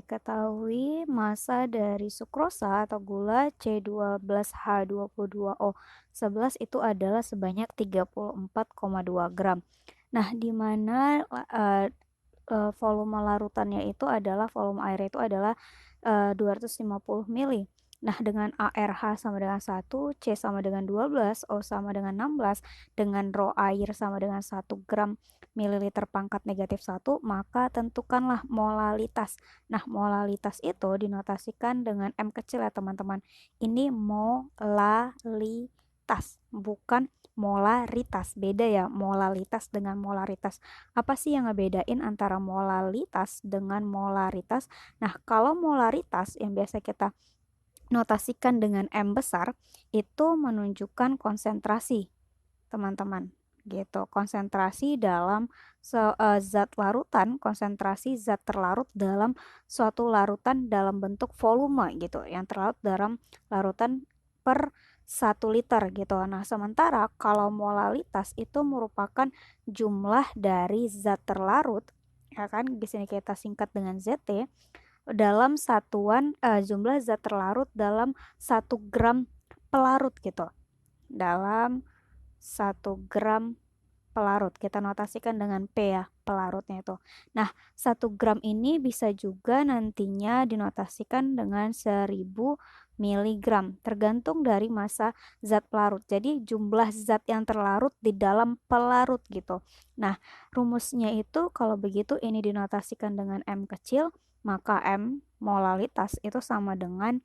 diketahui massa dari sukrosa atau gula C12H22O11 itu adalah sebanyak 34,2 gram. Nah, di mana volume larutannya itu adalah volume airnya itu adalah 250 mili. Nah, dengan ARH sama dengan 1, C sama dengan 12, O sama dengan 16, dengan rho air sama dengan 1 gram mililiter pangkat negatif 1, maka tentukanlah molalitas. Nah, molalitas itu dinotasikan dengan M kecil ya teman-teman. Ini molalitas, bukan molaritas. Beda ya, molalitas dengan molaritas. Apa sih yang ngebedain antara molalitas dengan molaritas? Nah, kalau molaritas yang biasa kita notasikan dengan M besar itu menunjukkan konsentrasi, teman-teman. Gitu. Konsentrasi dalam zat larutan, konsentrasi zat terlarut dalam suatu larutan dalam bentuk volume gitu, yang terlarut dalam larutan per 1 liter gitu. Nah, sementara kalau molalitas itu merupakan jumlah dari zat terlarut, ya kan? Di sini kita singkat dengan ZT dalam satuan jumlah zat terlarut dalam 1 gram pelarut gitu. Dalam 1 gram pelarut. Kita notasikan dengan P ya, pelarutnya itu. Nah, 1 gram ini bisa juga nantinya dinotasikan dengan 1000 miligram, tergantung dari massa zat pelarut. Jadi, jumlah zat yang terlarut di dalam pelarut gitu. Nah, rumusnya itu kalau begitu ini dinotasikan dengan M kecil, maka M molalitas itu sama dengan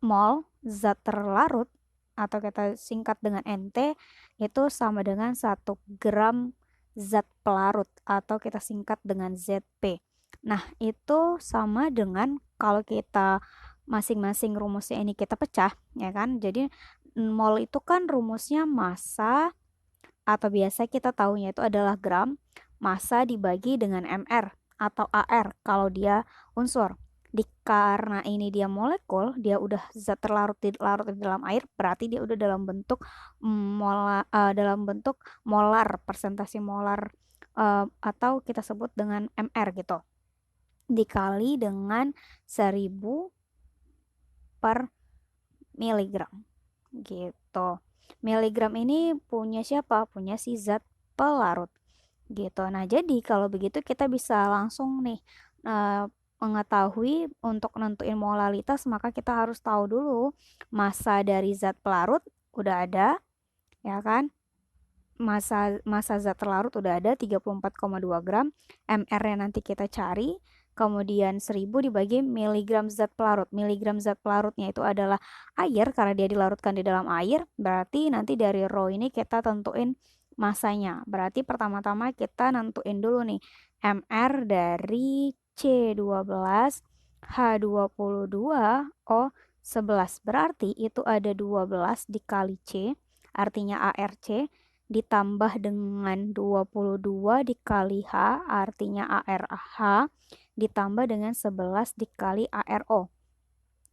mol zat terlarut atau kita singkat dengan NT itu sama dengan 1 gram zat pelarut atau kita singkat dengan ZP. Nah, itu sama dengan kalau kita masing-masing rumusnya ini kita pecah, ya kan? Jadi mol itu kan rumusnya massa atau biasa kita tahunya itu adalah gram, massa dibagi dengan mR atau AR kalau dia unsur. Karena ini dia molekul, dia udah zat larut di dalam air, berarti dia udah dalam bentuk dalam bentuk molar, persentase molar atau kita sebut dengan mR gitu. Dikali dengan 1000 per miligram gitu. Miligram ini punya siapa? Punya si zat pelarut gitu. Nah, jadi kalau begitu kita bisa langsung nih mengetahui untuk nentuin molalitas, maka kita harus tahu dulu massa dari zat pelarut udah ada, ya kan? Massa zat terlarut udah ada 34,2 gram, mR-nya nanti kita cari, kemudian 1000 dibagi miligram zat pelarut. Miligram zat pelarutnya itu adalah air, karena dia dilarutkan di dalam air, berarti nanti dari rho ini kita tentuin masanya. Berarti pertama-tama kita nentuin dulu nih, mR dari C12, H22O11. Berarti itu ada 12 dikali C, artinya ARC, ditambah dengan 22 dikali H, artinya ARH, ditambah dengan 11 dikali ARO.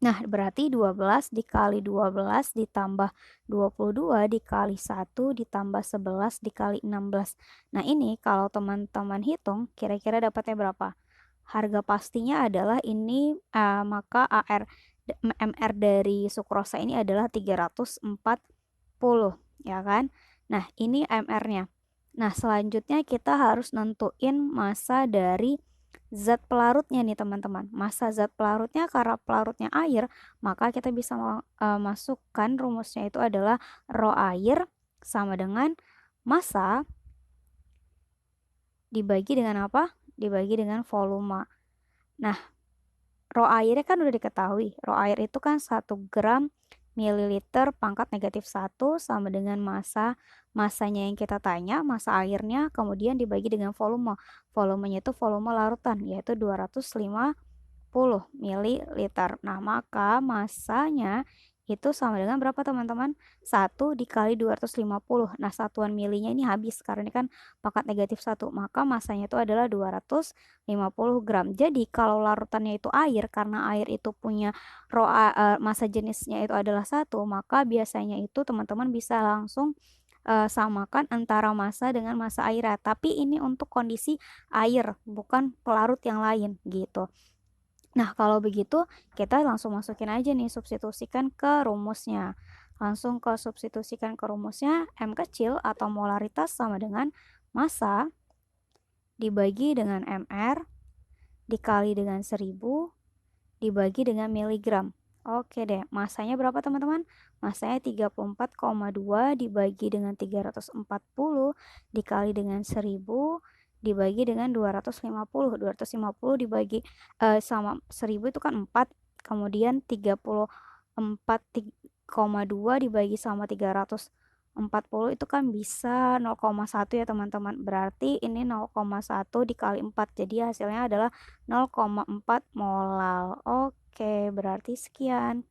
Nah, berarti 12 dikali 12 ditambah 22 dikali 1 ditambah 11 dikali 16. Nah, ini kalau teman-teman hitung, kira-kira dapatnya berapa? Harga pastinya adalah ini, maka MR dari sukrosa ini adalah 340, ya kan? Nah, ini MR-nya. Nah, selanjutnya kita harus nentuin massa dari zat pelarutnya nih, teman-teman. Massa zat pelarutnya karena pelarutnya air, maka kita bisa masukkan rumusnya itu adalah rho air sama dengan massa dibagi dengan apa? Dibagi dengan volume. Nah, rho airnya kan udah diketahui. Rho air itu kan 1 gram mililiter pangkat negatif 1 sama dengan massanya yang kita tanya, massa airnya, kemudian dibagi dengan volume. Volumenya itu volume larutan, yaitu 250 mililiter. Nah, maka massanya itu sama dengan berapa teman-teman? 1 dikali 250. Nah, satuan milinya ini habis karena ini kan pangkat negatif 1. Maka massanya itu adalah 250 gram. Jadi, kalau larutannya itu air, karena air itu punya massa jenisnya itu adalah 1, maka biasanya itu teman-teman bisa langsung samakan antara massa dengan massa airnya. Tapi ini untuk kondisi air, bukan pelarut yang lain gitu. Nah, kalau begitu kita langsung masukin aja nih, substitusikan ke rumusnya. Langsung ke substitusikan ke rumusnya, M kecil atau molaritas sama dengan massa dibagi dengan mR dikali dengan 1000 dibagi dengan miligram. Oke deh, masanya berapa teman-teman? Masanya 34,2 dibagi dengan 340 dikali dengan 1000 dibagi dengan 250. 250 dibagi sama 1000 itu kan 4, kemudian 34,2 dibagi sama 340 itu kan bisa 0,1 ya teman-teman. Berarti ini 0,1 dikali 4. Jadi hasilnya adalah 0,4 molal. Oke, berarti sekian.